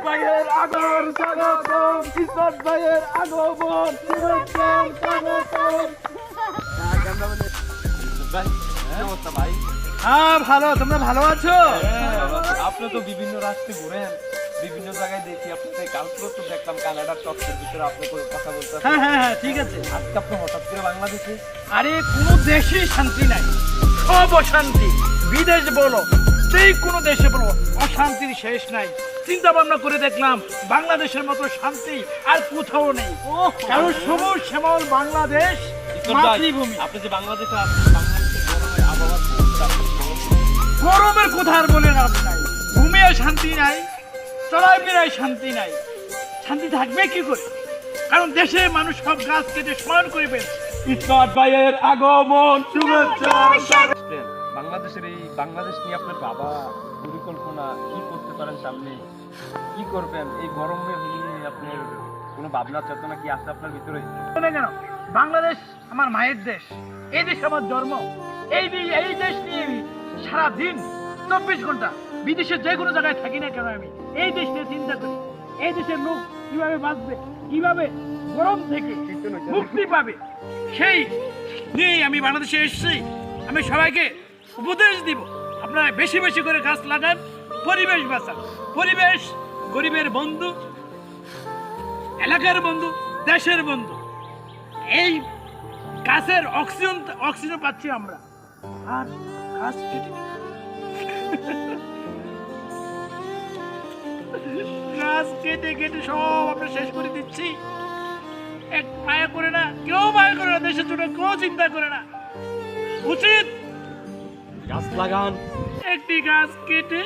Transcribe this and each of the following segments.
ভাইয়ের আগমন স্বাগতম, ইসমাত ভাইয়ের আগমন শুভেচ্ছা স্বাগতম। ভাই হ্যাঁ ভালো, তোমরা ভালো আছো? আপনি তো বিভিন্ন রাষ্ট্রে ঘুরেন, বিভিন্ন জায়গায় দেখি আপনাদের কালকেও তো দেখলাম কানাডার টপসের ভিতরে আপনি কথা বলতে। হ্যাঁ হ্যাঁ হ্যাঁ ঠিক আছে। আজকে আপনি হঠাৎ করে বাংলাদেশে? আরে কোনো দেশেই শান্তি নাই, সব অশান্তি। বিদেশ বলো, যেই কোনো দেশে বলো, অশান্তির শেষ নাই। চিন্তা ভাবনা করে দেখলাম বাংলাদেশের মতো শান্তি আর কোথাও নেই। কারণ সবুজ শ্যামল বাংলাদেশ মাতৃভূমি। আপনি যে বাংলাদেশে আছেন, বাংলাদেশের গরমের আবহাওয়া খুব চাপ। গরমের কথা আর বলে লাভ নাই, ঘুমিয়ে শান্তি নাই, চলায় ফেরায় শান্তি নাই। শান্তি থাকবে কি করে? কারণ দেশে মানুষ সব গাছ কেটে সমান করে ফেলছে। ইসমাত ভাইয়ের আগমন শুভেচ্ছা। বাংলাদেশের এই বাংলাদেশ নিয়ে আপনার বাবা পরিকল্পনা কি করতে পারেন সামনে, কি করবেন? এই গরমে নিয়ে আপনার কোনো ভাবনা চেতনা কি আছে আপনার ভিতরে? কেন? বাংলাদেশ আমার মায়ের দেশ, এই দেশ আমার জন্ম। এই দেশ নিয়ে আমি সারাদিন 24 ঘন্টা বিদেশের যে কোনো জায়গায় থাকি না কেন, আমি এই দেশ নিয়ে চিন্তা করি। এই দেশের লোক কিভাবে বাঁচবে, কিভাবে গরম থেকে মুক্তি পাবে, সেই নিয়ে আমি বাংলাদেশে এসেছি। আমি সবাইকে উপদেশ দিব, আপনারা বেশি বেশি করে গাছ লাগান, পরিবেশ বাঁচান। পরিবেশ গরিবের বন্ধু, এলাকার বন্ধু, দেশের বন্ধু। এই গাছের অক্সিজেন পাচ্ছি আমরা, আর গাছ কেটে গাছ কেটে কেটে সব আমরা শেষ করে দিচ্ছি। এক মায়া করে না, কেউ মায়া করে না, দেশের জন্য কেউ চিন্তা করে না। উচিত গাছ লাগান, একটি গাছ কেটে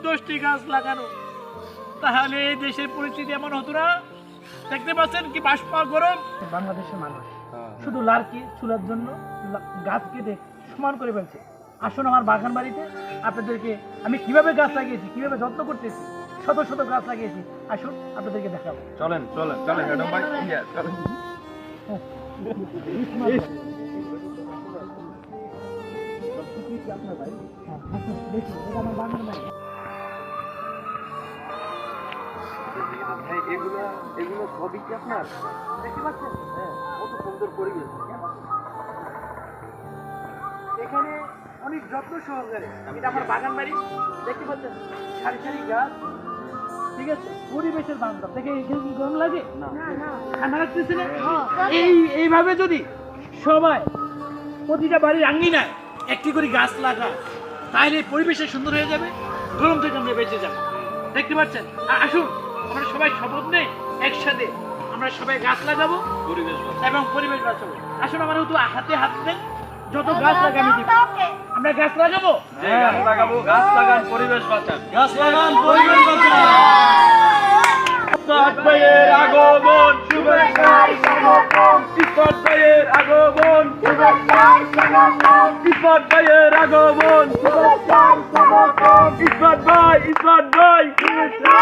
10টি গাছ লাগানো, তাহলে এই দেশের পরিস্থিতি এমন হতো না। দেখতে পাচ্ছেন কি বাষ্পা গরম। বাংলাদেশের মানুষ শুধু লার্কি চুলার জন্য গাছ কেটে সমান করে ফেলছে। আসুন আমার বাগান বাড়িতে আপনাদেরকে আমি কিভাবে গাছ লাগিয়েছি, কিভাবে যত্ন করতেছি, শত শত গাছ লাগিয়েছি। আসুন আপনাদেরকে দেখাবো। চলেন চলেন চলেন ম্যাডাম ভাই, চলেন। আপনার ভাই, দেখুন এটা আমার বাগান বাড়ি। এগুলো সবই কি আপনার? দেখতে পাচ্ছেন? হ্যাঁ, কত সুন্দর পরিবেশ। এখানে অনেক যত্ন সহকারে, এটা আমার বাগান বাড়ি। দেখতে পাচ্ছেন সারি সারি গাছ, ঠিক আছে? পরিবেশের বান্ধব। দেখে এখানে কি গরম লাগে? না না, ঠান্ডা লাগতেছে না? এইভাবে যদি সবাই প্রতিটা বাড়ির আঙ্গিনায় একটি করে গাছ লাগায়, তাহলে পরিবেশটা সুন্দর হয়ে যাবে, গরম থেকে আমরা বেঁচে যাবো। দেখতে পাচ্ছেন? আসুন আমরা সবাই শপথ নেই, একসাথে আমরা সবাই গাছ লাগাবো, পরিবেশ এবং পরিবেশ বাঁচাবো। আসুন আমার তো হাতে হাত দেন, যত গাছ লাগাবি দিব। আমরা গাছ লাগাবো, গাছ লাগাবো, গাছ লাগান, পরিবেশ বাঁচান। গাছ লাগান, পরিবেশ বাঁচান। ইসমাত ভাইয়ের আগমন শুভেচ্ছা স্বাগতম। ইসমাত ভাইয়ের আগমন শুভেচ্ছা স্বাগতম। ইসমাত ভাইয়ের আগমন শুভেচ্ছা স্বাগতম। ইসমাত ভাই, ইসমাত ভাই শুভেচ্ছা।